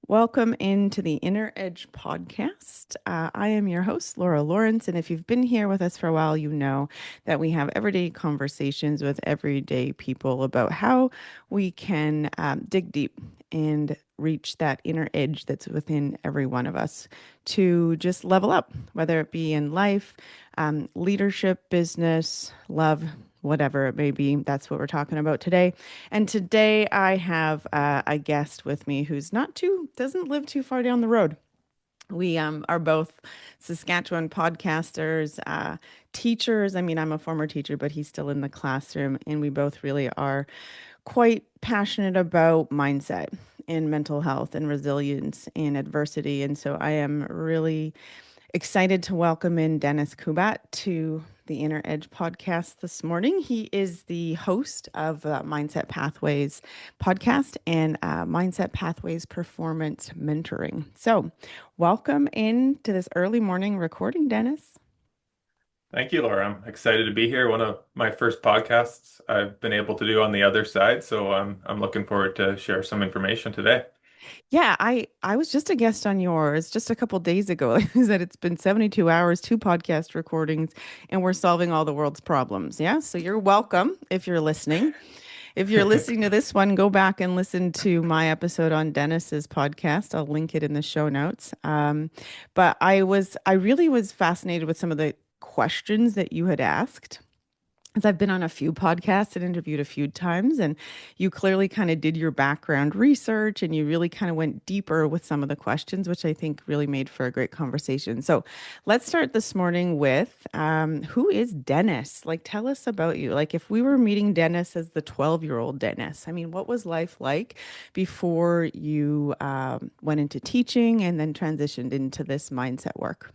Welcome into the Inner Edge podcast. I am your host, Laura Lawrence. And if you've been here with us for a while, you know that we have everyday conversations with everyday people about how we can dig deep and reach that inner edge that's within every one of us to just level up, whether it be in life, leadership, business, love, whatever it may be. That's what we're talking about today. And today I have a guest with me who's doesn't live too far down the road. We are both Saskatchewan podcasters, teachers. I mean, I'm a former teacher, but he's still in the classroom. And we both really are quite passionate about mindset and mental health and resilience in adversity. And so I am really excited to welcome in Dennis Kubat to the Inner Edge podcast this morning. He is the host of Mindset Pathways podcast and Mindset Pathways Performance Mentoring. So, welcome in to this early morning recording, Dennis. Thank you, Laura. I'm excited to be here. One of my first podcasts I've been able to do on the other side, so I'm looking forward to share some information today. Yeah, I was just a guest on yours just a couple days ago. He said it's been 72 hours, two podcast recordings, and we're solving all the world's problems. Yeah, so you're welcome if you're listening. If you're listening to this one, go back and listen to my episode on Dennis's podcast. I'll link it in the show notes. But I really was fascinated with some of the questions that you had asked. As I've been on a few podcasts and interviewed a few times, and you clearly kind of did your background research and you really kind of went deeper with some of the questions, which I think really made for a great conversation. So let's start this morning with who is Dennis? Like, tell us about you. Like, if we were meeting Dennis as the 12-year-old Dennis, I mean, what was life like before you went into teaching and then transitioned into this mindset work?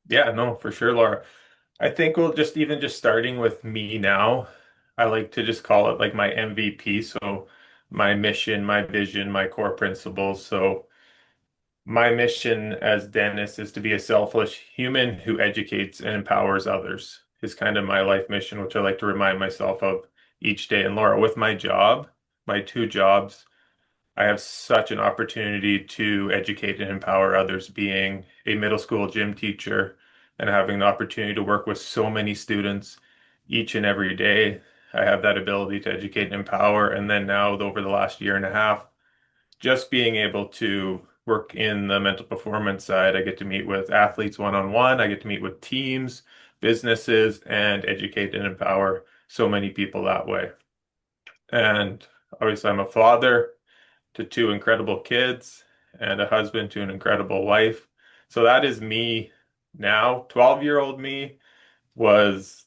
Yeah, no, for sure, Laura. I think we'll just starting with me now. I like to just call it like my MVP. So my mission, my vision, my core principles. So my mission as Dennis is to be a selfless human who educates and empowers others. Is kind of my life mission, which I like to remind myself of each day. And Laura, with my job, my two jobs, I have such an opportunity to educate and empower others, being a middle school gym teacher and having the opportunity to work with so many students each and every day. I have that ability to educate and empower. And then now, over the last year and a half, just being able to work in the mental performance side, I get to meet with athletes one-on-one. I get to meet with teams, businesses, and educate and empower so many people that way. And obviously, I'm a father to two incredible kids and a husband to an incredible wife. So that is me now. 12-year-old me was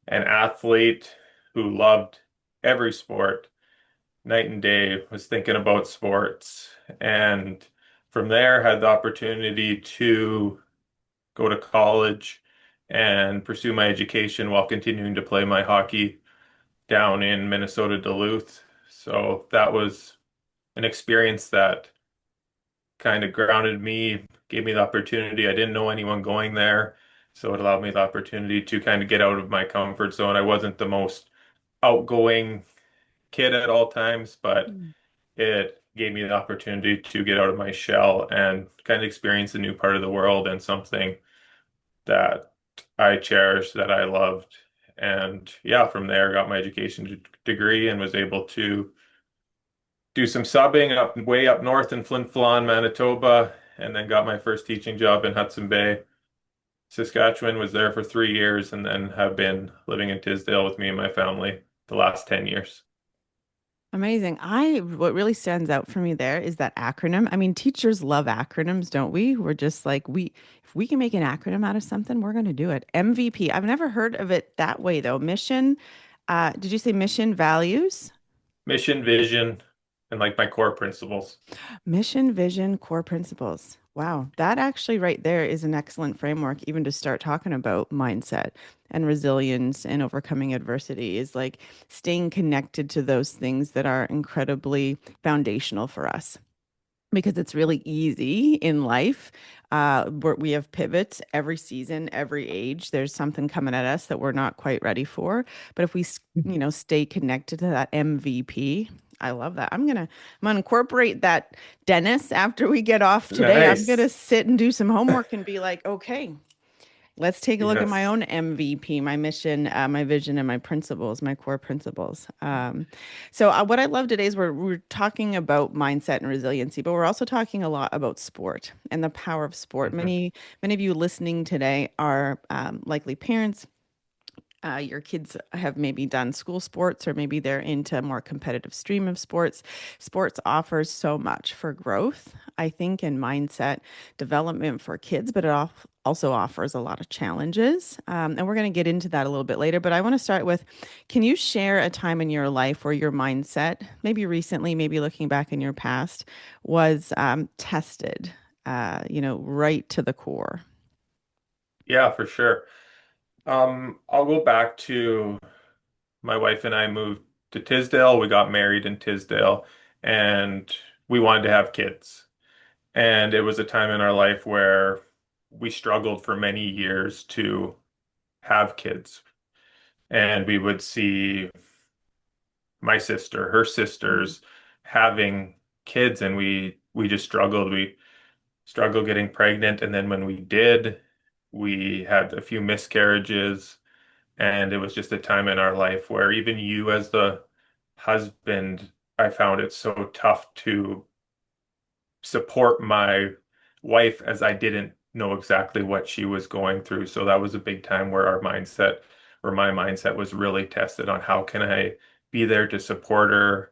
an athlete who loved every sport, night and day, was thinking about sports. And from there, had the opportunity to go to college and pursue my education while continuing to play my hockey down in Minnesota, Duluth. So that was an experience that kind of grounded me, gave me the opportunity. I didn't know anyone going there, so it allowed me the opportunity to kind of get out of my comfort zone. I wasn't the most outgoing kid at all times, but Mm. it gave me the opportunity to get out of my shell and kind of experience a new part of the world and something that I cherished, that I loved. And yeah, from there, got my education degree and was able to do some subbing up way up north in Flin Flon, Manitoba, and then got my first teaching job in Hudson Bay, Saskatchewan. Was there for 3 years, and then have been living in Tisdale with me and my family the last 10 years. Amazing. What really stands out for me there is that acronym. I mean, teachers love acronyms, don't we? We're just like, if we can make an acronym out of something, we're going to do it. MVP. I've never heard of it that way though. Mission, did you say mission values? Mission, vision, and like my core principles. Mission, vision, core principles. Wow, that actually right there is an excellent framework, even to start talking about mindset and resilience and overcoming adversity, is like staying connected to those things that are incredibly foundational for us. because it's really easy in life. We have pivots every season, every age. There's something coming at us that we're not quite ready for. But if we, stay connected to that MVP, I love that. I'm gonna incorporate that, Dennis. After we get off today, I'm gonna Nice. sit and do some homework and be like, okay, let's take a look at my Yes. own MVP, my mission, my vision, and my principles, my core principles. So what I love today is we're talking about mindset and resiliency, but we're also talking a lot about sport and the power of sport. Hmm. Many of you listening today are likely parents. Your kids have maybe done school sports, or maybe they're into a more competitive stream of sports. Sports offers so much for growth, I think, and mindset development for kids, but also offers a lot of challenges. And we're going to get into that a little bit later. But I want to start with, can you share a time in your life where your mindset, maybe recently, maybe looking back in your past, was tested, right to the core? Yeah, for sure. I'll go back to my wife and I moved to Tisdale. We got married in Tisdale and we wanted to have kids. And it was a time in our life where we struggled for many years to have kids. And we would see my sister, her Mm. sisters having kids, and we just struggled. We struggled getting pregnant, and then when we did, we had a few miscarriages, and it was just a time in our life where even you as the husband, I found it so tough to support my wife as I didn't know exactly what she was going through. So that was a big time where my mindset was really tested on how can I be there to support her.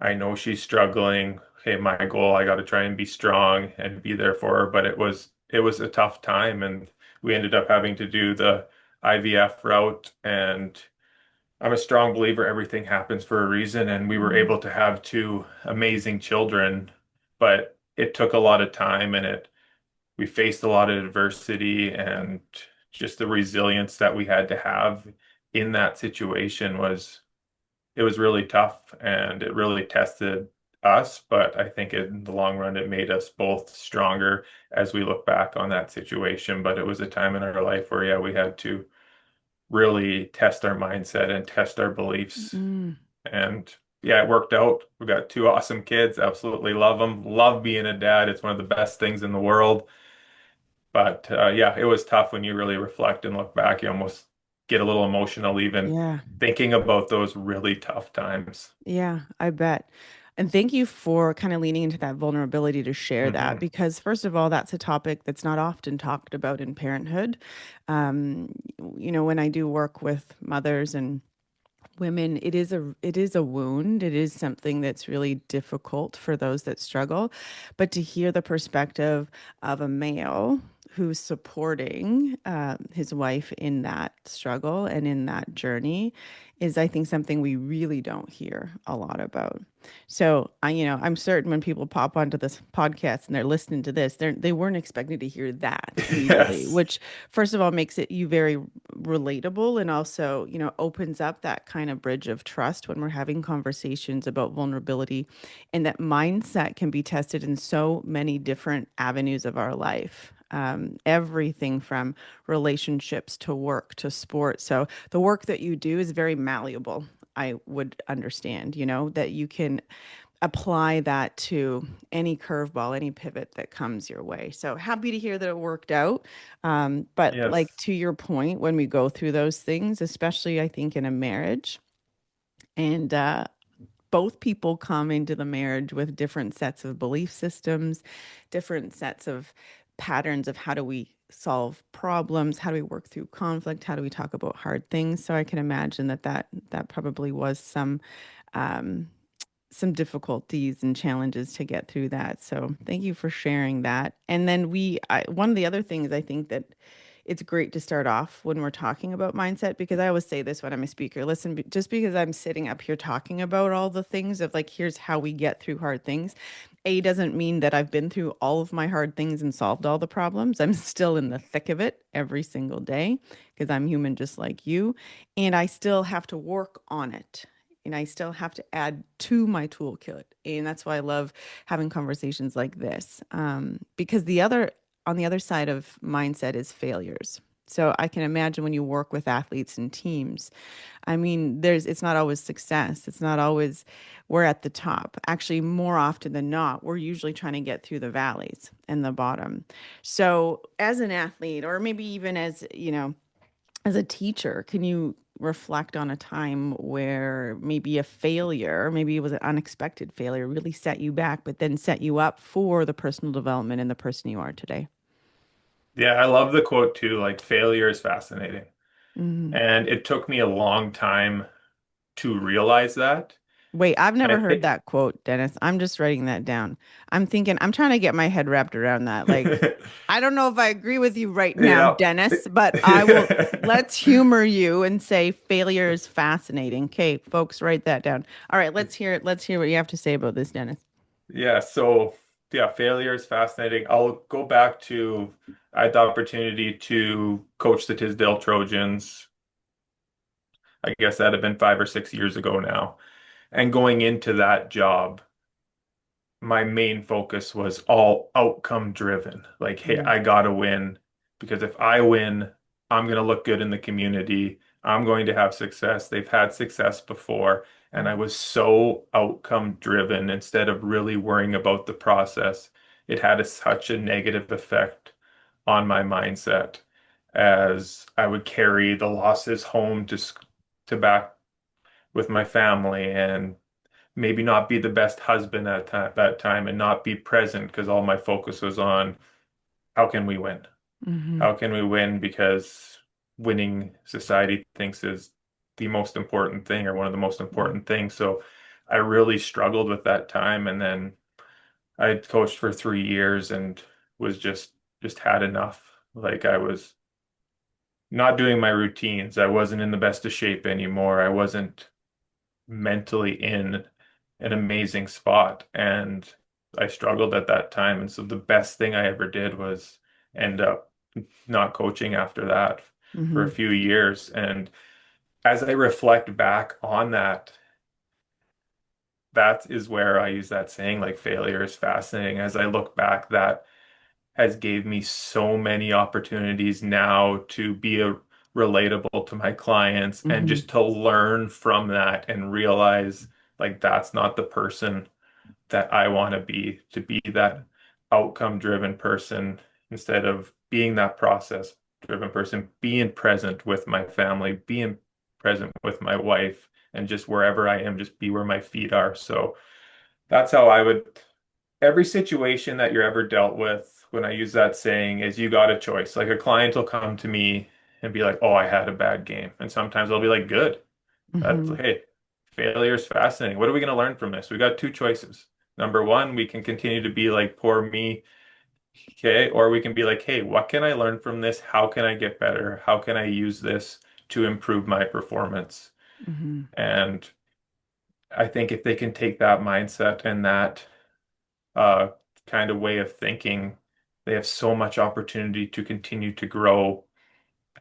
I know she's struggling. Okay, my goal, I got to try and be strong and be there for her, but it was a tough time and we ended up having to do the IVF route, and I'm a strong believer everything happens for a reason, and we were Mm. able to have two amazing children, but it took a lot of time and it we faced a lot of adversity, and just the resilience that we had to have in that situation was really tough and it really tested us, but I think in the long run it made us both stronger as we look back on that situation. But it was a time in our life where yeah, we had to really test our mindset and test our beliefs. Mm. And yeah, it worked out. We got two awesome kids. Absolutely love them. Love being a dad. It's one of the best things in the world. But yeah, it was tough when you really reflect and look back. You almost get a little emotional even Yeah. thinking about those really tough times. Yeah, I bet. And thank you for kind of leaning into that vulnerability to share that, Hmm. because, first of all, that's a topic that's not often talked about in parenthood. Um, when I do work with mothers and women, it is a wound. It is something that's really difficult for those that struggle. But to hear the perspective of a male who's supporting his wife in that struggle and in that journey is, I think, something we really don't hear a lot about. So I'm certain when people pop onto this podcast and they're listening to this, they weren't expecting to hear that immediately, Yes. which, first of all, makes it you very relatable, and also, opens up that kind of bridge of trust when we're having conversations about vulnerability, and that mindset can be tested in so many different avenues of our life. Everything from relationships to work to sport. So the work that you do is very malleable. I would understand, that you can apply that to any curveball, any pivot that comes your way. So happy to hear that it worked out. But like, Yes. to your point, when we go through those things, especially I think in a marriage, and both people come into the marriage with different sets of belief systems, different sets of patterns of how do we solve problems, how do we work through conflict, how do we talk about hard things. So I can imagine that probably was um, some difficulties and challenges to get through that. So thank you for sharing that. And then one of the other things I think that it's great to start off when we're talking about mindset, because I always say this when I'm a speaker, listen, just because I'm sitting up here talking about all the things of like, here's how we get through hard things. A doesn't mean that I've been through all of my hard things and solved all the problems. I'm still in the thick of it every single day because I'm human just like you. And I still have to work on it and I still have to add to my toolkit. And that's why I love having conversations like this. Because on the other side of mindset is failures. So I can imagine when you work with athletes and teams, I mean, it's not always success. It's not always we're at the top. Actually, more often than not, we're usually trying to get through the valleys and the bottom. So as an athlete, or maybe even as, as a teacher, can you reflect on a time where maybe a failure, maybe it was an unexpected failure, really set you back, but then set you up for the personal development and the person you are today? Yeah, I love the quote too, like failure is fascinating. Mhm. And it took me a long time to realize that. Wait, I've And never I heard think, that quote, Dennis. I'm just writing that down. I'm thinking, I'm trying to get my head wrapped around that. Like, I don't know if I agree with you right now, yeah. Dennis, but let's humor you and say failure is fascinating. Okay, folks, write that down. All right, let's hear it. Let's hear what you have to say about this, Dennis. Yeah, so yeah, failure is fascinating. I'll go back to I had the opportunity to coach the Tisdale Trojans. I guess that had been 5 or 6 years ago now. And going into that job, my main focus was all outcome driven. Like, hey, Mm, I gotta win because if I win, I'm gonna look good in the community. I'm going to have success. They've had success before. And I mm, was so outcome driven instead of really worrying about the process. It had such a negative effect on my mindset as I would carry the losses home to back with my family and maybe not be the best husband at that time and not be present because all my focus was on how can we win? mhm, How can we win? Because winning society thinks is the most important thing or one of the most mm, important things. So I really struggled with that time. And then I had coached for 3 years and was just had enough. Like I was not doing my routines. I wasn't in the best of shape anymore. I wasn't mentally in an amazing spot. And I struggled at that time. And so the best thing I ever did was end up not coaching after that for a mhm, few years. And as I reflect back on that, that is where I use that saying, like failure is fascinating. As I look back, that has gave me so many opportunities now to be relatable to my clients and mhm, just to learn from that and realize like that's not the person that I want to be that outcome driven person instead of being that process driven person, being present with my family, being present with my wife, and just wherever I am, just be where my feet are. So that's how I would every situation that you're ever dealt with, when I use that saying, is you got a choice. Like a client will come to me and be like, "Oh, I had a bad game," and sometimes I'll be like, "Good. That's mhm, hey, failure is fascinating. What are we going to learn from this? We got two choices. Number one, we can continue to be like poor me, okay, or we can be like, hey, what can I learn from this? How can I get better? How can I use this to improve my performance?" mhm. And I think if they can take that mindset and that uh, kind of way of thinking, they have so much opportunity to continue to grow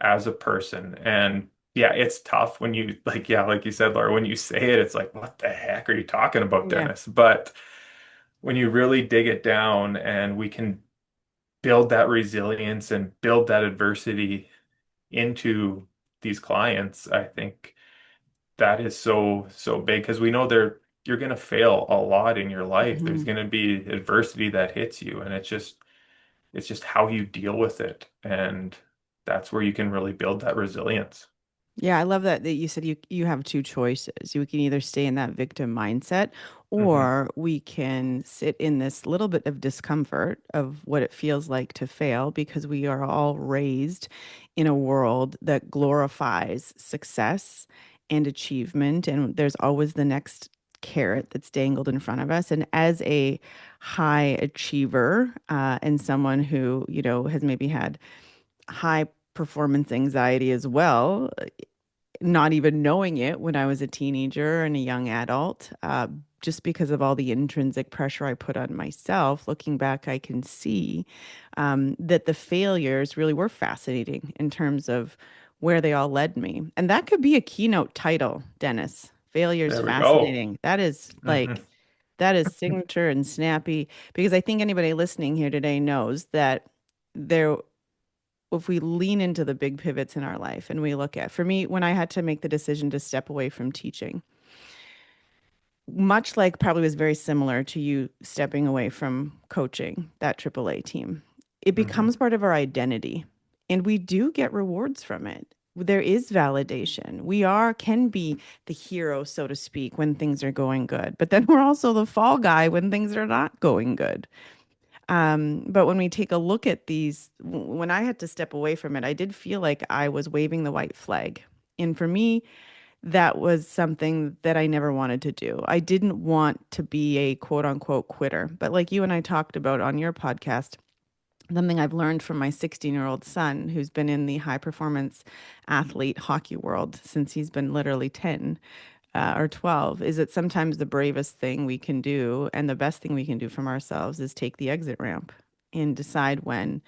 as a person. And yeah, it's tough when you like, yeah, like you said, Laura, when you say it, it's like, what the heck are you talking about, Yeah. Dennis? But when you really dig it down and we can build that resilience and build that adversity into these clients, I think that is so big because we know you're going to fail a lot in your life. There's Mhm. going to be adversity that hits you, and it's just how you deal with it. And that's where you can really build that resilience. Yeah, I love that you said you have two choices. You can either stay in that victim mindset Hmm. or we can sit in this little bit of discomfort of what it feels like to fail because we are all raised in a world that glorifies success and achievement and there's always the next carrot that's dangled in front of us and as a high achiever and someone who, has maybe had high performance anxiety as well not even knowing it when I was a teenager and a young adult, just because of all the intrinsic pressure I put on myself. Looking back, I can see that the failures really were fascinating in terms of where they all led me. And that could be a keynote title, Dennis. Failure is There we go. fascinating. That is Hmm. that is signature and snappy because I think anybody listening here today knows that there, if we lean into the big pivots in our life and we look at, for me, when I had to make the decision to step away from teaching, much like probably was very similar to you stepping away from coaching that AAA team, it Hmm. becomes part of our identity and we do get rewards from it. There is validation. We are, can be the hero, so to speak, when things are going good, but then we're also the fall guy when things are not going good. But when we take a look at these, when I had to step away from it, I did feel like I was waving the white flag. And for me, that was something that I never wanted to do. I didn't want to be a quote unquote quitter. But like you and I talked about on your podcast, something I've learned from my 16-year-old son, who's been in the high performance athlete hockey world since he's been literally 10 or 12, is that sometimes the bravest thing we can do and the best thing we can do from ourselves is take the exit ramp and decide when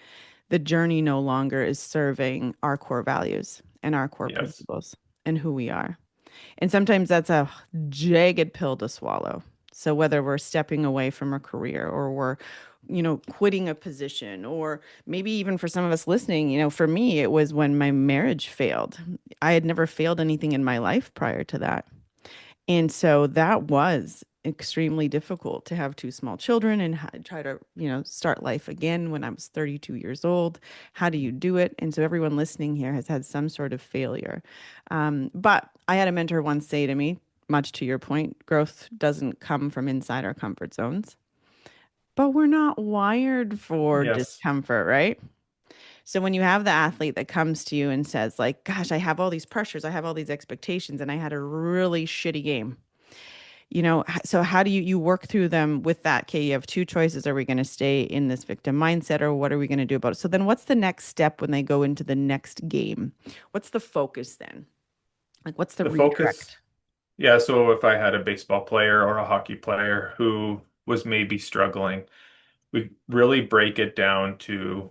the journey no longer is serving our core values and our core Yes. principles and who we are. And sometimes that's a jagged pill to swallow. So whether we're stepping away from a career or we're, quitting a position, or maybe even for some of us listening, for me, it was when my marriage failed. I had never failed anything in my life prior to that. And so that was extremely difficult to have two small children and try to, start life again when I was 32 years old. How do you do it? And so everyone listening here has had some sort of failure. But I had a mentor once say to me, much to your point, growth doesn't come from inside our comfort zones, but we're not wired for Yes. discomfort, right? So when you have the athlete that comes to you and says, like, gosh, I have all these pressures, I have all these expectations, and I had a really shitty game. So how do you work through them with that? Okay, you have two choices. Are we going to stay in this victim mindset, or what are we going to do about it? So then what's the next step when they go into the next game? What's the focus then? Like, what's the The focus, redirect? yeah. So if I had a baseball player or a hockey player who was maybe struggling, we really break it down to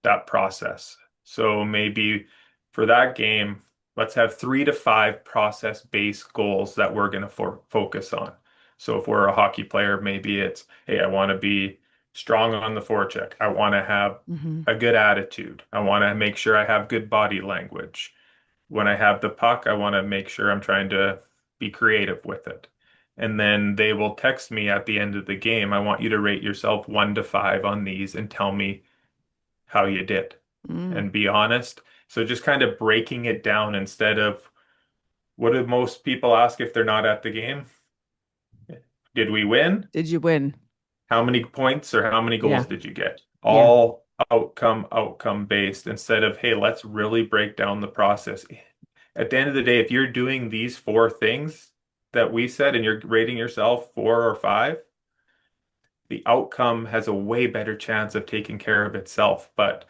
that process. So maybe for that game, let's have 3 to 5 process-based goals that we're going to focus on. So if we're a hockey player, maybe it's, hey, I want to be strong on the forecheck. I want to have Mm-hmm. a good attitude. I want to make sure I have good body language. When I have the puck, I want to make sure I'm trying to be creative with it. And then they will text me at the end of the game. I want you to rate yourself 1 to 5 on these and tell me how you did Mm. and be honest. So just kind of breaking it down instead of what do most people ask if they're not at the game? Did we win? Did you win? How many points or how many Yeah. goals did you get? Yeah. All outcome based instead of, hey, let's really break down the process. At the end of the day, if you're doing these 4 things that we said and you're rating yourself 4 or 5, the outcome has a way better chance of taking care of itself. But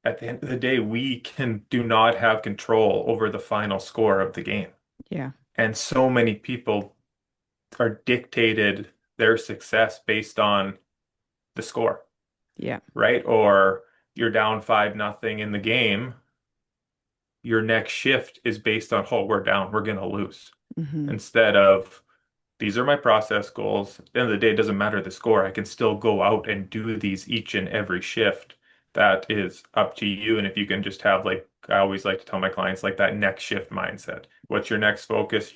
at the end of the day, we can do not have control over the final score of the game. Yeah. And so many people are dictated their success based on the score, Yeah. right? Or you're down 5-0 in the game. Your next shift is based on, oh, we're down, we're going to lose. Mm-hmm. Instead of, these are my process goals. At the end of the day, it doesn't matter the score. I can still go out and do these each and every shift. That is up to you. And if you can just have, like, I always like to tell my clients, like that next shift mindset. What's your next focus,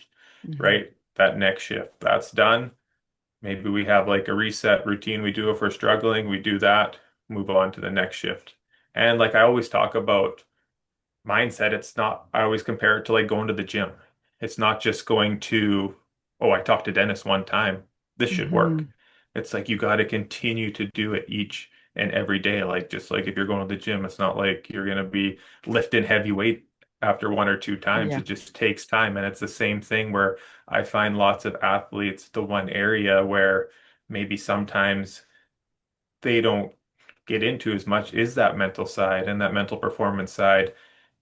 Mm-hmm. right? That next shift. That's done. Maybe we have like a reset routine we do if we're struggling. We do that, move on to the next shift. And like I always talk about mindset, it's not, I always compare it to like going to the gym. It's not just going to, oh, I talked to Dennis one time. This should Mm-hmm. work. It's like you got to continue to do it each and every day. Like, just like if you're going to the gym, it's not like you're going to be lifting heavy weight after 1 or 2 times. Yeah. It just takes time. And it's the same thing where I find lots of athletes, the one area where maybe sometimes they don't get into as much is that mental side and that mental performance side.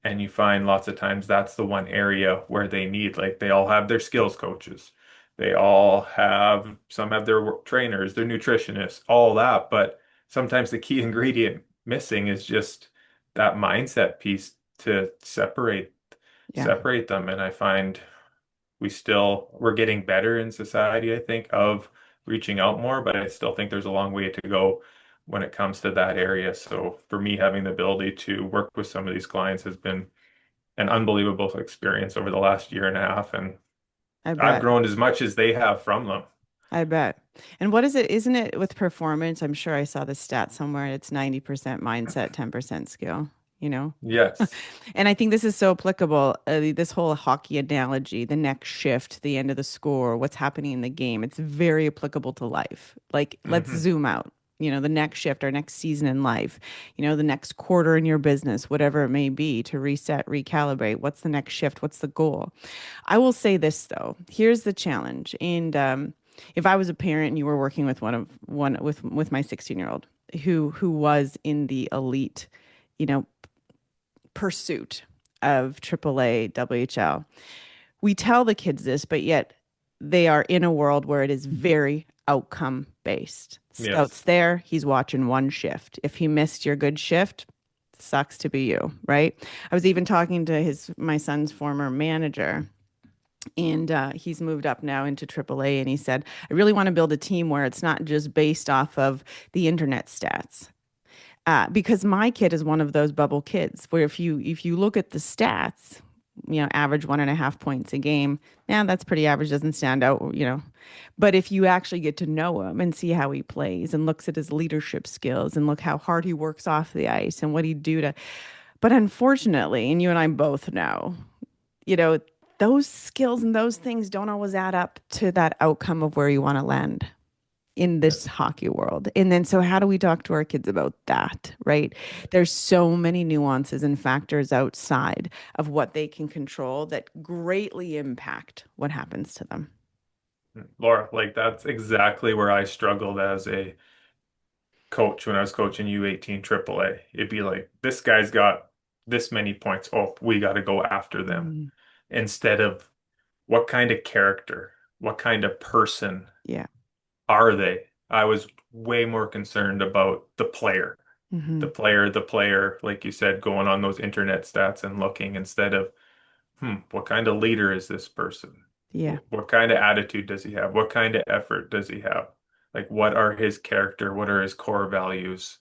And you find lots of times that's the one area where they need, like, they all have their skills coaches. They all have, some have their trainers, their nutritionists, all that. But sometimes the key ingredient missing is just that mindset piece to Yeah. separate them. And I find we're getting better in society, I think, of reaching out more, but I still think there's a long way to go when it comes to that area. So for me, having the ability to work with some of these clients has been an unbelievable experience over the last year and a half, and I I've bet. grown as much as they have from them. I bet. And what is it? Isn't it with performance? I'm sure I saw the stat somewhere. It's 90% mindset, 10% skill, you know? Yes. And I think this is so applicable. This whole hockey analogy, the next shift, the end of the score, what's happening in the game, it's very applicable to life. Like, let's Hmm. zoom out. The next shift, our next season in life, the next quarter in your business, whatever it may be, to reset, recalibrate. What's the next shift? What's the goal? I will say this though. Here's the challenge. And if I was a parent and you were working with with my 16-year-old who was in the elite, you know, pursuit of AAA, WHL, we tell the kids this, but yet they are in a world where it is very outcome based. Scout's Yes. there, he's watching one shift. If he missed your good shift, sucks to be you, right? I was even talking to his my son's former manager, and he's moved up now into AAA. And he said, I really want to build a team where it's not just based off of the internet stats. Because my kid is one of those bubble kids where if you look at the stats, average 1.5 points a game, yeah, that's pretty average, doesn't stand out. But if you actually get to know him and see how he plays and looks at his leadership skills and look how hard he works off the ice and what he'd do to, but unfortunately, and you and I both know, you know, those skills and those things don't always add up to that outcome of where you want to land in Yeah. this hockey world. And then, so how do we talk to our kids about that, right? There's so many nuances and factors outside of what they can control that greatly impact what happens to them. Laura, like that's exactly where I struggled as a coach when I was coaching U18 AAA. It'd be like, this guy's got this many points. Oh, we got to go after them. Mm, Instead of what kind of character, what kind of person yeah. are they? I was way more concerned about Hmm. the player, like you said, going on those internet stats and looking instead of, what kind of leader is this person? Yeah. What kind of attitude does he have? What kind of effort does he have? Like, what are his character? What are his core values?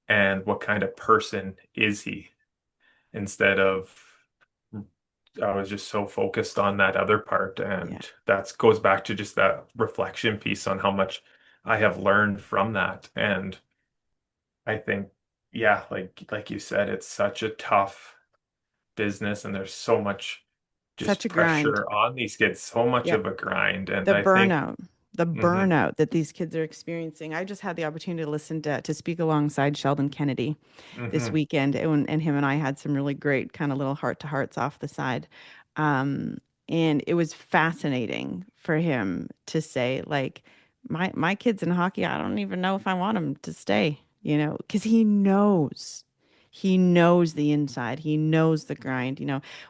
And what kind of person is he? Instead of, I was just so focused on that other part. Yeah. And that goes back to just that reflection piece on how much I have learned from that. And I think, yeah, like you said, it's such a tough business and there's so much Such just a grind. pressure on these kids, so much Yep. of a grind. And the I think, burnout the hmm burnout that these kids are experiencing. I just had the opportunity to listen to speak alongside Sheldon Kennedy this hmm weekend, and him and I had some really great kind of little heart to hearts off the side. um and it was fascinating for him to say, like, my kids in hockey, I don't even know if I want them to stay, because he knows the inside, he knows the grind.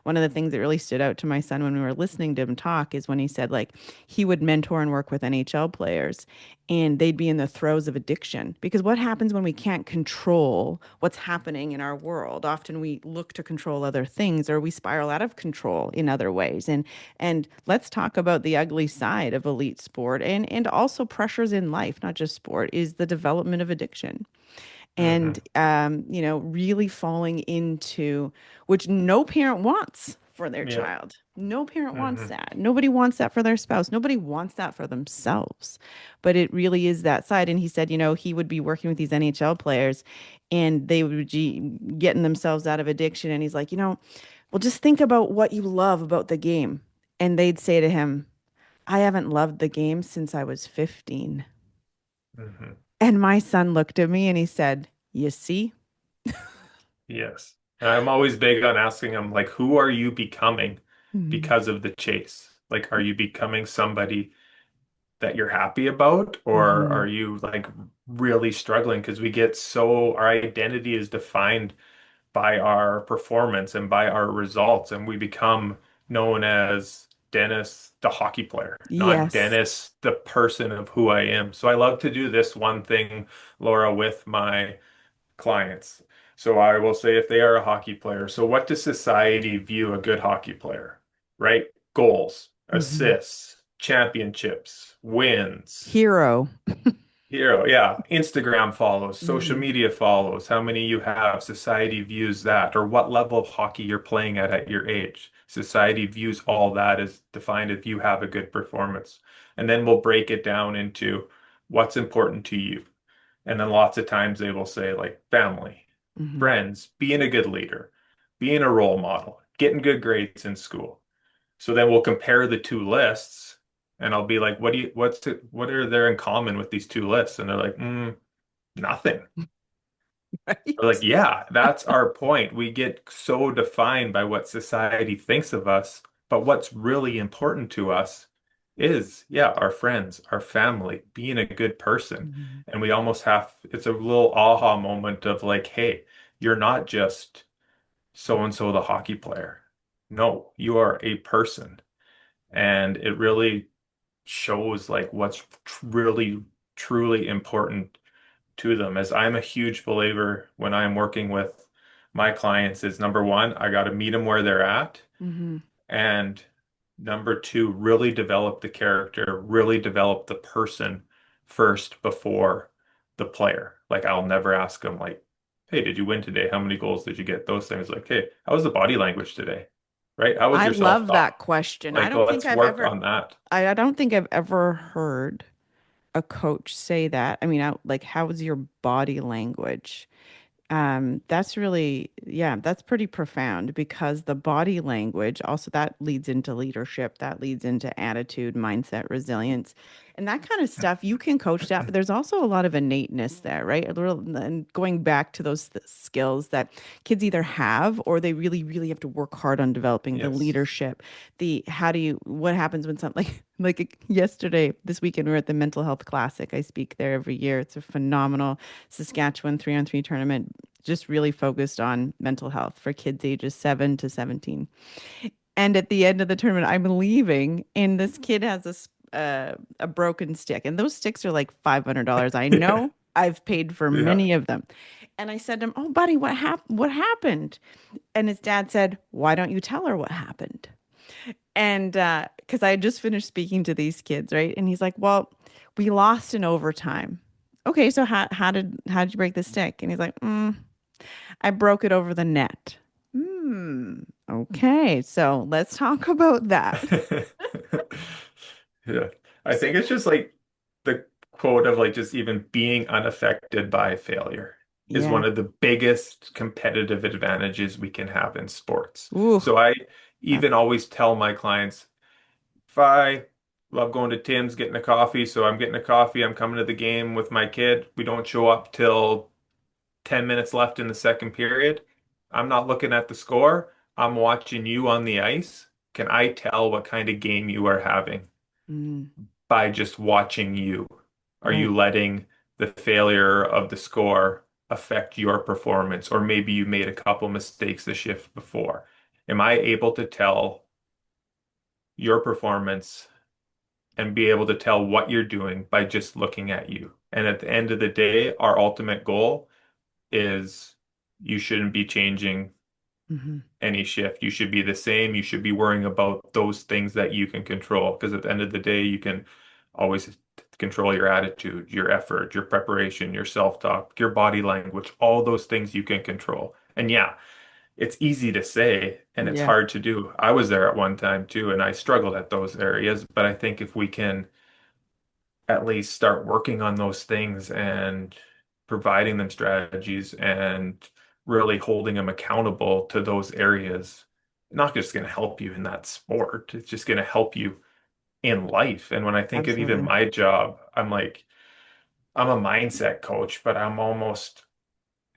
One of the things that really stood out to my son when we were listening to him talk is when he said, like, he would mentor and work with NHL players and they'd be in the throes of addiction. Because what happens when we can't control what's happening in our world? Often we look to control other things or we spiral out of control in other ways. And let's talk about the ugly side of elite sport and also pressures in life, not just sport, is the development of addiction. And hmm really falling into, which no parent wants for their yeah, child. No parent wants hmm that. Nobody wants that for their spouse. Nobody wants that for themselves. But it really is that side. And he said, he would be working with these NHL players and they would be getting themselves out of addiction. And he's like, well, just think about what you love about the game. And they'd say to him, I haven't loved the game since I was 15. hmm And my son looked at me and he said, you see? yes. And I'm always big on asking them, like, who are you becoming Mhm. because of the chase? Like, are you becoming somebody that you're happy about, or are Mhm. you like really struggling? Because we get so, our identity is defined by our performance and by our results, and we become known as Dennis, the hockey player, not Yes. Dennis, the person of who I am. So I love to do this one thing, Laura, with my clients. So I will say if they are a hockey player, so what does society view a good hockey player, right? Goals. Hmm. assists, championships, wins. Hero. Hero, yeah. Instagram follows, social Hmm. media follows, how many you have, society views that, or what level of hockey you're playing at your age. Society views all that as defined if you have a good performance. And then we'll break it down into what's important to you. And then lots of times they will say, like, family, Hmm. friends, being a good leader, being a role model, getting good grades in school. So then we'll compare the two lists and I'll be like, what are there in common with these two lists? And they're like, nothing. We're like, Right. yeah, that's our point. We get so defined by what society thinks of us, but what's really important to us is, yeah, our friends, our family, being a good person. Hmm. And we almost have, it's a little aha moment of like, hey, you're not just so and so the hockey player. No, you are a person. And it really shows like what's really truly important to them. As I'm a huge believer when I'm working with my clients is number one, I got to meet them where they're at, Hmm. and number two, really develop the character, really develop the person first before the player. Like I'll never ask them like, hey, did you win today? How many goals did you get? Those things like, hey, how was the body language today? Right? How was I your love self-talk? that question. I Like, don't think let's I've work ever, on that. I don't think I've ever heard a coach say that. I mean, like, how's your body language? That's really, yeah, that's pretty profound because the body language also that leads into leadership, that leads into attitude, mindset, resilience, and that kind of stuff. You can coach that, but there's also a lot of innateness there, right? And going back to those skills that kids either have or they really, really have to work hard on developing the Yes. leadership, the how do you, what happens when something like yesterday, this weekend, we were at the Mental Health Classic. I speak there every year. It's a phenomenal Saskatchewan 3-on-3 tournament just really focused on mental health for kids ages 7 to 17. And at the end of the tournament, I'm leaving, and this kid has a broken stick, and those sticks are like $500. I know I've paid for Yeah. many of them. And I said to him, "Oh, buddy, what happened?" And his dad said, "Why don't you tell her what happened?" And because I had just finished speaking to these kids, right? And he's like, "Well, we lost in overtime." Okay, so how did you break the stick? And he's like, I broke it over the net. Hmm. Okay. So let's talk about that. Yeah. I So, think it's just like the quote of like just even being unaffected by failure is yeah. one of the biggest competitive advantages we can have in sports. Ooh, So I that's even always tell my clients, if I love going to Tim's, getting a coffee, so I'm getting a coffee, I'm coming to the game with my kid. We don't show up till 10 minutes left in the second period. I'm not looking at the score. I'm watching you on the ice. Can I tell what kind of game you are having mm, by just watching you? Are right. you letting the failure of the score affect your performance? Or maybe you made a couple mistakes the shift before. Am I able to tell your performance and be able to tell what you're doing by just looking at you? And at the end of the day, our ultimate goal is you shouldn't be changing Hmm. any shift. You should be the same. You should be worrying about those things that you can control. Because at the end of the day, you can always control your attitude, your effort, your preparation, your self-talk, your body language, all those things you can control. And yeah, it's easy to say and it's Yeah. hard to do. I was there at one time too, and I struggled at those areas. But I think if we can at least start working on those things and providing them strategies and really holding them accountable to those areas, not just going to help you in that sport, it's just going to help you in life. And when I think of even Absolutely. my job, I'm like, I'm a mindset coach, but I'm almost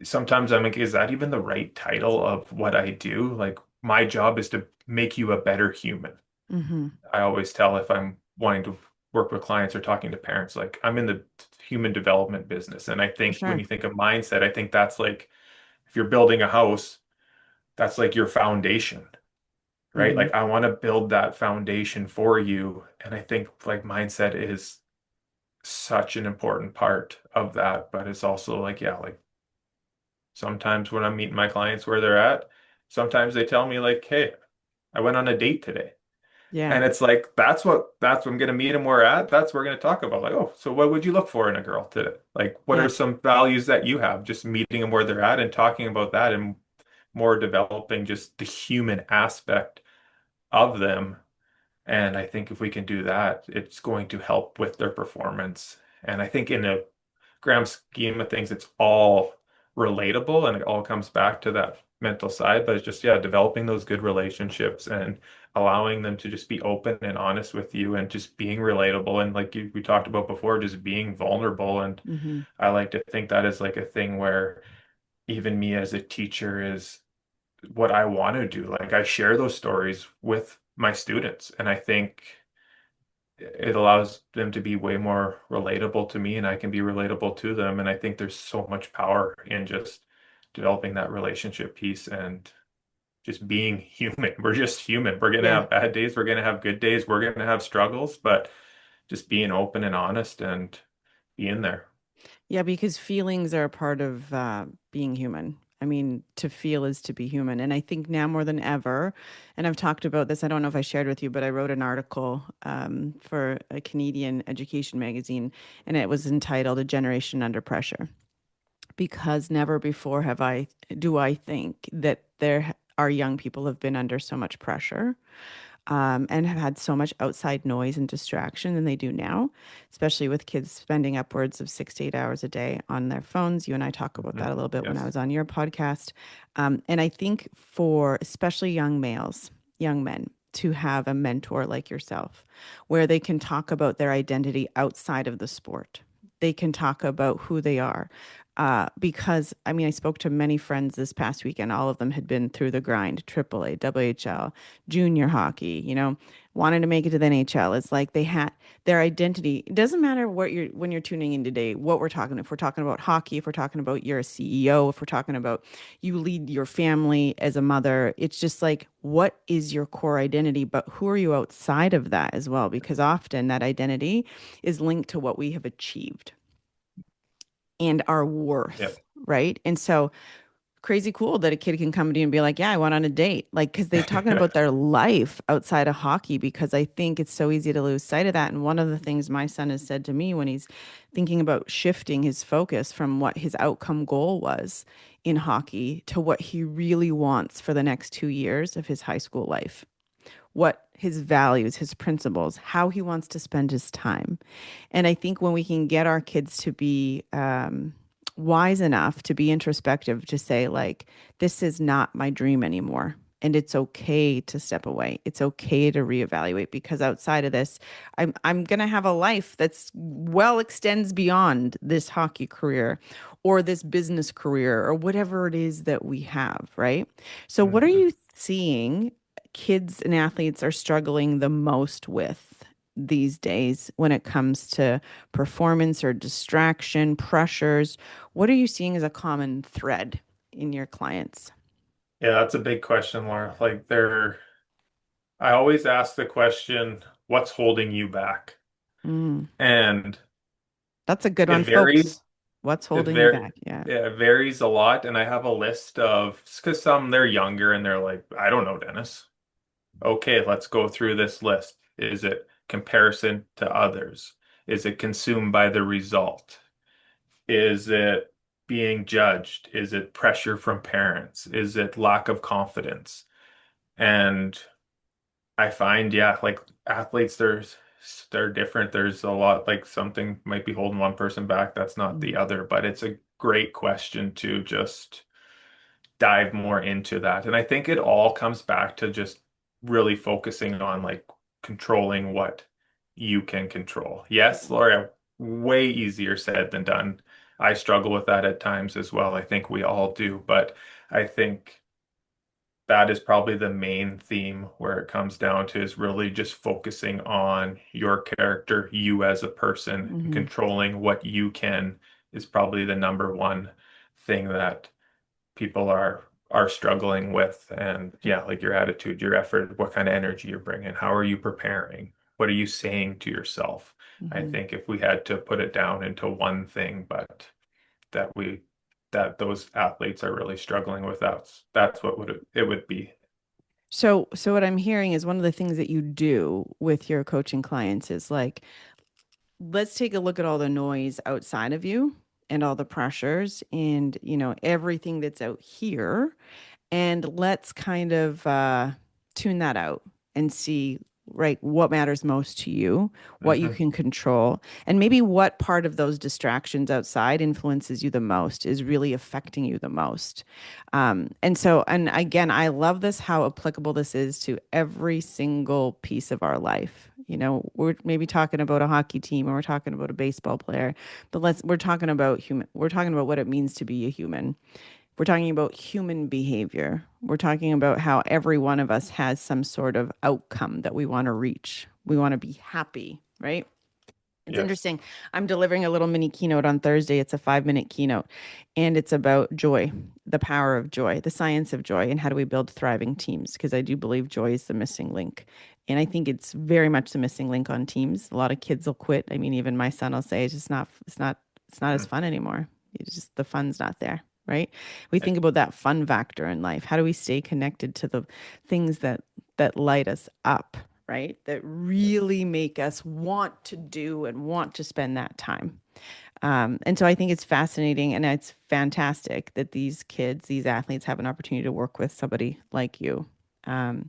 sometimes I'm like, is that even the right title of what I do? Like, my job is to make you a better human. Hmm. I always tell if I'm wanting to work with clients or talking to parents, like I'm in the human development business. And I For think when sure. you think of mindset, I think that's like if you're building a house, that's like your foundation, right? Hmm. Like I want to build that foundation for you. And I think like mindset is such an important part of that. But it's also like, yeah, like sometimes when I'm meeting my clients where they're at, sometimes they tell me like, hey, I went on a date today. Yeah. And it's like that's what I'm gonna meet him where at. That's what we're gonna talk about. Like, oh, so what would you look for in a girl today? Like, what are Yeah. some values that you have? Just meeting them where they're at and talking about that and more developing just the human aspect of them. And I think if we can do that, it's going to help with their performance. And I think in a grand scheme of things, it's all relatable and it all comes back to that mental side. But it's just, yeah, developing those good relationships and allowing them to just be open and honest with you and just being relatable. And like we talked about before, just being vulnerable. And Hmm. I like to think that is like a thing where even me as a teacher is what I want to do. Like I share those stories with my students, and I think it allows them to be way more relatable to me, and I can be relatable to them. And I think there's so much power in just developing that relationship piece and just being human. We're just human. We're gonna Yeah. have bad days, we're gonna have good days, we're gonna have struggles, but just being open and honest and being there. Yeah, because feelings are a part of being human. I mean, to feel is to be human. And I think now more than ever, and I've talked about this, I don't know if I shared with you, but I wrote an article for a Canadian education magazine, and it was entitled A Generation Under Pressure. Because never before do I think that our young people have been under so much pressure and have had so much outside noise and distraction than they do now, especially with kids spending upwards of 6 to 8 hours a day on their phones. You and I talk about that Mhm. a little bit when I Yes. was on your podcast. And I think for especially young males, young men, to have a mentor like yourself, where they can talk about their identity outside of the sport. They can talk about who they are. Because I mean, I spoke to many friends this past weekend. All of them had been through the grind, AAA, WHL, junior hockey, wanted to make it to the NHL. It's like they had their identity. It doesn't matter what you're when you're tuning in today, what we're talking. If we're talking about hockey, if we're talking about you're a CEO, if we're talking about you lead your family as a mother, it's just like what is your core identity, but who are you outside of that as well? Because often that identity is linked to what we have achieved and our worth, Yep. right? And so crazy cool that a kid can come to you and be like, "Yeah, I went on a date." Like, because they're talking about their life outside of hockey, because I think it's so easy to lose sight of that. And one of the things my son has said to me when he's thinking about shifting his focus from what his outcome goal was in hockey to what he really wants for the next 2 years of his high school life, what his values, his principles, how he wants to spend his time. And I think when we can get our kids to be wise enough to be introspective, to say, like, this is not my dream anymore. And it's okay to step away. It's okay to reevaluate because outside of this, I'm gonna have a life that's well extends beyond this hockey career or this business career or whatever it is that we have, right? So what are Mhm. you seeing kids and athletes are struggling the most with these days when it comes to performance or distraction, pressures? What are you seeing as a common thread in your clients? Yeah, that's a big question, Laura. I always ask the question, what's holding you back? Mm, And that's a good it one, varies. folks. What's It holding you var back? Yeah. it varies a lot, and I have a list of because some they're younger and they're like, I don't know, Dennis. Okay, let's go through this list. Is it comparison to others? Is it consumed by the result? Is it being judged? Is it pressure from parents? Is it lack of confidence? And I find, yeah, like athletes, they're different. There's a lot like something might be holding one person back that's not the Mm, other, but it's a great question to just dive more into that. And I think it all comes back to just really focusing on like controlling what you can control. Yes, Laura, way easier said than done. I struggle with that at times as well. I think we all do, but I think that is probably the main theme where it comes down to is really just focusing on your character, you as a person, and mhm. controlling what you can is probably the number one thing that people are struggling with. And yeah, like your attitude, your effort, what kind of energy you're bringing, how are you preparing? What are you saying to yourself? I Mhm. think if we had to put it down into one thing, but that we that those athletes are really struggling with, that's what would it would be. So what I'm hearing is one of the things that you do with your coaching clients is like, let's take a look at all the noise outside of you and all the pressures and, everything that's out here. And let's kind of tune that out and see, right, what matters most to you, what you Hmm. can control, and maybe what part of those distractions outside influences you the most, is really affecting you the most. And again, I love this, how applicable this is to every single piece of our life. We're maybe talking about a hockey team or we're talking about a baseball player, but we're talking about we're talking about what it means to be a human. We're talking about human behavior. We're talking about how every one of us has some sort of outcome that we want to reach. We want to be happy, right? It's Yes. interesting. I'm delivering a little mini keynote on Thursday. It's a 5-minute keynote, and it's about joy, the power of joy, the science of joy, and how do we build thriving teams? Because I do believe joy is the missing link. And I think it's very much the missing link on teams. A lot of kids will quit. I mean, even my son will say it's not as Mm. fun anymore. It's just the fun's not there, right? We think about that fun factor in life. How do we stay connected to the things that light us up, right? That Yes. really make us want to do and want to spend that time. And so I think it's fascinating and it's fantastic that these kids, these athletes have an opportunity to work with somebody like you. Um,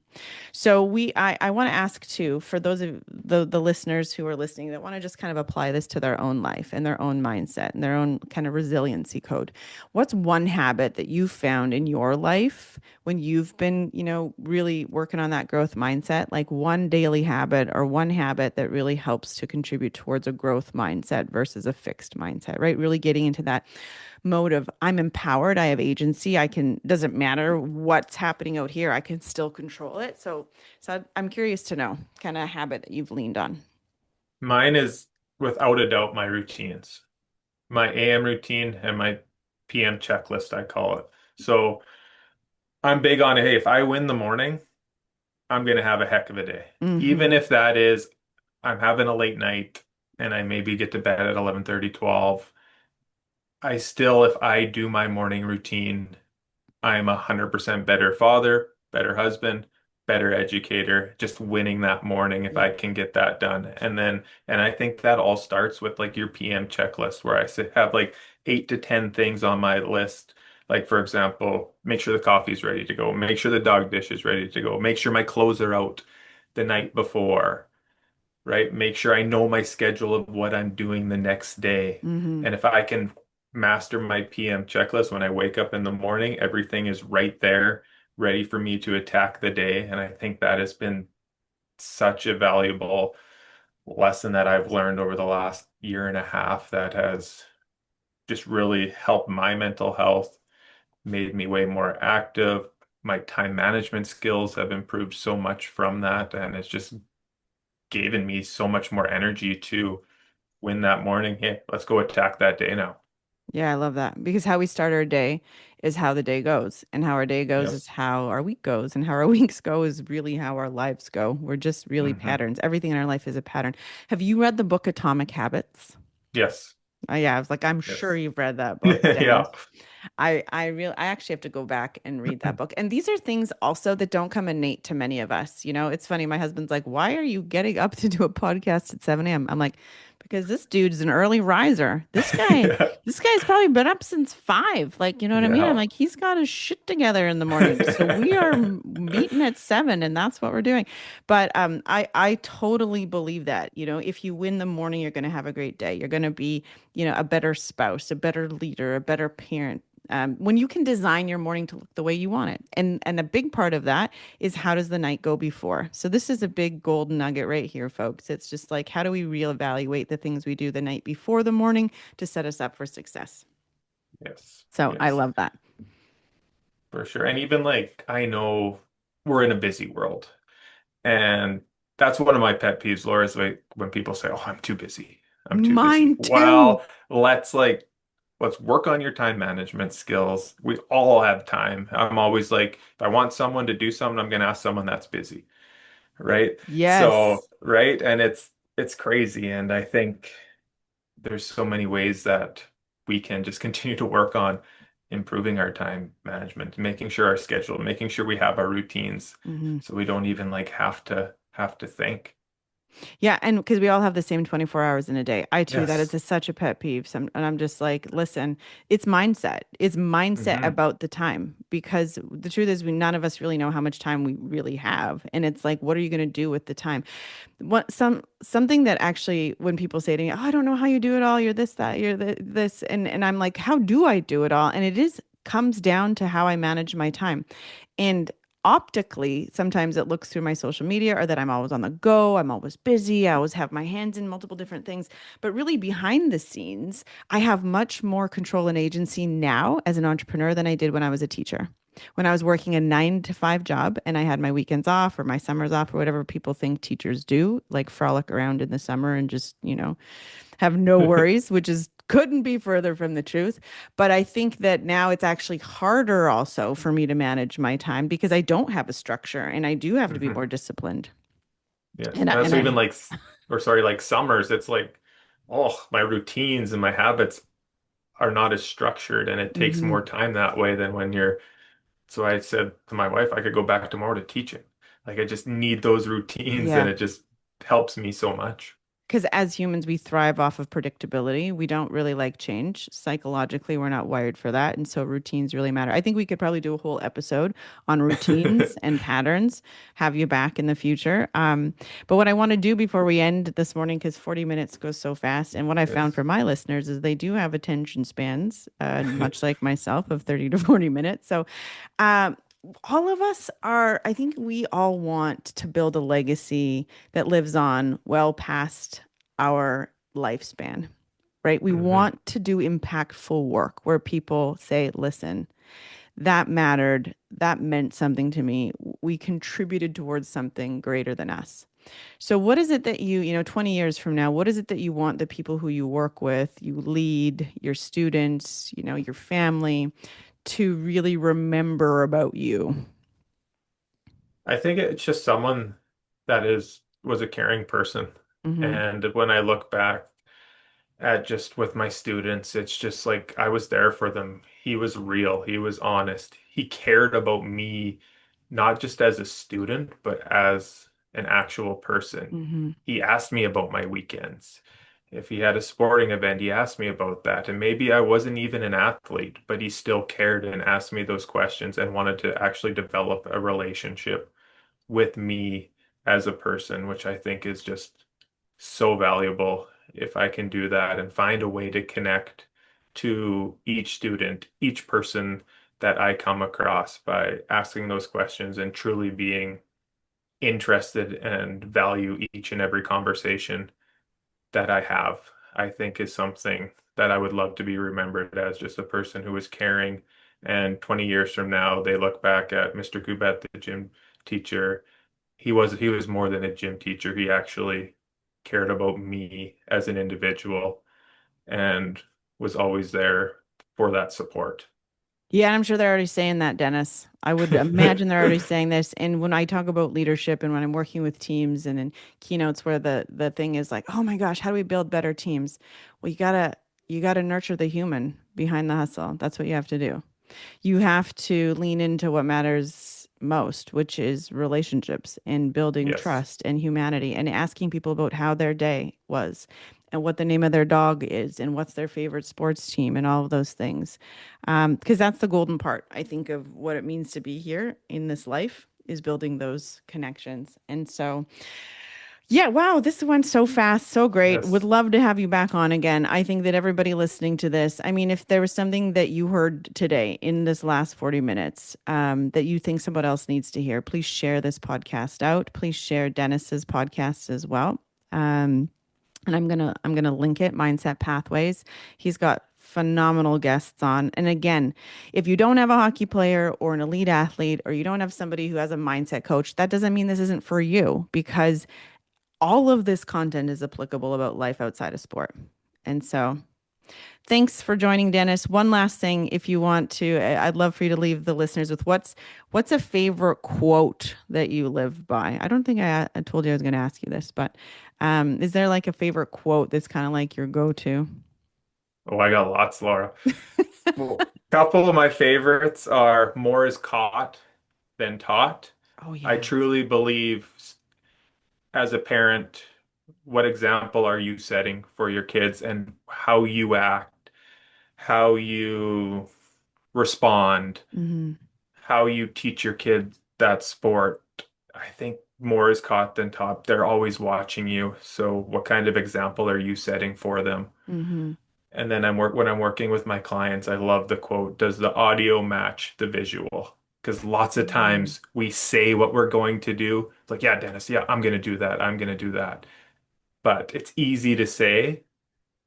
I want to ask too, for those of the listeners who are listening that want to just kind of apply this to their own life and their own mindset and their own kind of resiliency code. What's one habit that you found in your life when you've been, really working on that growth mindset, like one daily habit or one habit that really helps to contribute towards a growth mindset versus a fixed mindset, right? Really getting into that mode of I'm empowered, I have agency, I can, doesn't matter what's happening out here, I can still control it. So I'm curious to know kind of habit that you've leaned on. Mine is without a doubt my routines, my AM routine and my PM checklist, I call it. So I'm big on, hey, if I win the morning, I'm going to have a heck of a day. Even Mm-hmm. if that is I'm having a late night and I maybe get to bed at 11:30, 12. I still, if I do my morning routine, I'm 100% better father, better husband, better educator, just winning that morning if I Yep. can get that done. And I think that all starts with like your PM checklist where have like 8 to 10 things on my list. Like, for example, make sure the coffee's ready to go, make sure the dog dish is ready to go, make sure my clothes are out the night before, right? Make sure I know my schedule of what I'm doing the next day. Mm-hmm. And if I can master my PM checklist when I wake up in the morning, everything is right there, ready for me to attack the day. And I think that has been such a valuable lesson that I've learned over the last year and a half that has just really helped my mental health, made me way more active. My time management skills have improved so much from that, and it's just given me so much more energy to win that morning. Hey, let's go attack that day now. Yeah, I love that because how we start our day is how the day goes, and how our day goes is Yes. how our week goes, and how our weeks go is really how our lives go. We're just really Hmm. patterns. Everything in our life is a pattern. Have you read the book Atomic Habits? Yes. Oh, yeah, I was like, I'm sure Yes. you've read that book, Yeah. Dennis. I actually have to go back and read that book. And these are things also that don't come innate to many of us. It's funny. My husband's like, "Why are you getting up to do a podcast at 7 a.m.?" I'm like, "Because this dude's an early riser. Yeah. This guy's probably been up since 5. Like, you know what I mean? I'm Yeah. like, he's got his shit together in the morning. So we are meeting at 7, and that's what we're doing. But I totally believe that. If you win the morning, you're going to have a great day. You're going to be, a better spouse, a better leader, a better parent, when you can design your morning to look the way you want it. And a big part of that is how does the night go before? So this is a big gold nugget right here, folks. It's just like how do we reevaluate the things we do the night before the morning to set us up for success? Yes. So I Yes. love that. For sure. And even like I know we're in a busy world. And that's one of my pet peeves, Laura, is like when people say, "Oh, I'm too busy. I'm too busy." Mine too. Well, let's work on your time management skills. We all have time. I'm always like, if I want someone to do something, I'm going to ask someone that's busy, right? Yes. So, right? And it's crazy. And I think there's so many ways that we can just continue to work on improving our time management, making sure our schedule, making sure we have our routines Hmm. so we don't even like have to think. Yeah, and because we all have the same 24 hours in a day. I too, that Yes. is such a pet peeve. And I'm just like, listen, it's mindset. It's mindset Hmm. about the time because the truth is we none of us really know how much time we really have. And it's like, what are you going to do with the time? Something that actually when people say to me, "Oh, I don't know how you do it all. You're this, that, this," and I'm like, "How do I do it all?" And it is comes down to how I manage my time. And optically, sometimes it looks through my social media or that I'm always on the go, I'm always busy, I always have my hands in multiple different things. But really, behind the scenes, I have much more control and agency now as an entrepreneur than I did when I was a teacher. When I was working a 9 to 5 job and I had my weekends off or my summers off or whatever people think teachers do, like frolic around in the summer and just, have no worries, which is couldn't be further from the truth. But I think that now it's actually harder also for me to manage my time because I don't have a structure and I do have to be Hmm. more disciplined. Yes. And I, and So even I like, or sorry, like summers, it's like, oh, my routines and my habits are not as structured, and it takes mhm. more time that way than when you're. So I said to my wife, I could go back tomorrow to teaching. Like I just need those routines, and Yeah. it just helps me so much. Because as humans, we thrive off of predictability. We don't really like change. Psychologically, we're not wired for that. And so routines really matter. I think we could probably do a whole episode on routines and patterns, have you back in the future. But what I want to do before we end this morning, because 40 minutes goes so fast, and what I found Yes. for my listeners is they do have attention spans, much like myself, of 30 to 40 minutes. So um, all of us are, I think we all want to build a legacy that lives on well past our lifespan, right? We Hmm. want to do impactful work where people say, listen, that mattered. That meant something to me. We contributed towards something greater than us. So, what is it that 20 years from now, what is it that you want the people who you work with, you lead, your students, your family to really remember about you? I think it's just someone that was a caring person. Hmm. And when I look back at just with my students, it's just like I was there for them. He was real. He was honest. He cared about me, not just as a student, but as an actual person. Hmm. He asked me about my weekends. If he had a sporting event, he asked me about that. And maybe I wasn't even an athlete, but he still cared and asked me those questions and wanted to actually develop a relationship with me as a person, which I think is just so valuable if I can do that and find a way to connect to each student, each person that I come across by asking those questions and truly being interested and value each and every conversation that I have, I think is something that I would love to be remembered as just a person who was caring. And 20 years from now, they look back at Mr. Kubat, the gym teacher. He was more than a gym teacher. He actually cared about me as an individual and was always there for that support. Yeah, and I'm sure they're already saying that, Dennis. I would imagine they're already saying this. And when I talk about leadership and when I'm working with teams and in keynotes where the thing is like, oh my gosh, how do we build better teams? Well, you gotta nurture the human behind the hustle. That's what you have to do. You have to lean into what matters most, which is relationships and building Yes. trust and humanity and asking people about how their day was and what the name of their dog is and what's their favorite sports team and all of those things. Because that's the golden part, I think, of what it means to be here in this life is building those connections. And so, yeah, wow, this went so fast, so great. Would Yes. love to have you back on again. I think that everybody listening to this, I mean, if there was something that you heard today in this last 40 minutes that you think somebody else needs to hear, please share this podcast out. Please share Dennis's podcast as well. Um, and I'm gonna link it, Mindset Pathways. He's got phenomenal guests on. And again, if you don't have a hockey player or an elite athlete, or you don't have somebody who has a mindset coach, that doesn't mean this isn't for you because all of this content is applicable about life outside of sport. And so, thanks for joining, Dennis. One last thing, if you want to, I'd love for you to leave the listeners with what's a favorite quote that you live by. I don't think I told you I was going to ask you this, but is there like a favorite quote that's kind of like your go-to? Oh, I got lots, Laura. Well, a couple of my favorites are more is caught than taught. Oh, I yeah. truly believe as a parent, what example are you setting for your kids and how you act, how you respond, Hmm. how you teach your kids that sport. I think more is caught than taught. They're always watching you. So what kind of example are you setting for them? Hmm. And then when I'm working with my clients, I love the quote, does the audio match the visual? Because lots of Hmm. times we say what we're going to do. It's like, yeah, Dennis, yeah, I'm going to do that. I'm going to do that. But it's easy to say.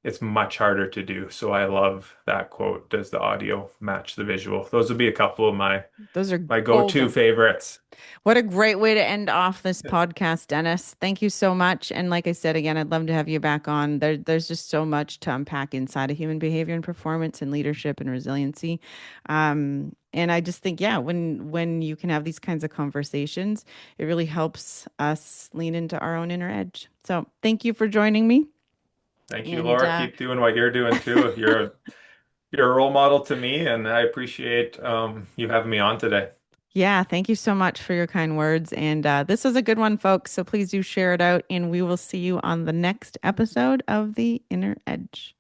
It's much harder to do. So I love that quote, does the audio match the visual? Those would be a couple of Those are my go-to golden. favorites. What a great way to end off this podcast, Dennis. Thank you so much. And like I said again, I'd love to have you back on. There's just so much to unpack inside of human behavior and performance and leadership and resiliency. And I just think, yeah, when you can have these kinds of conversations, it really helps us lean into our own inner edge. So thank you for joining me. Thank you, And Laura. Keep doing what you're doing too. You're a role model to me, and I appreciate you having me on today. yeah, thank you so much for your kind words. And this was a good one, folks. So please do share it out, and we will see you on the next episode of The Inner Edge.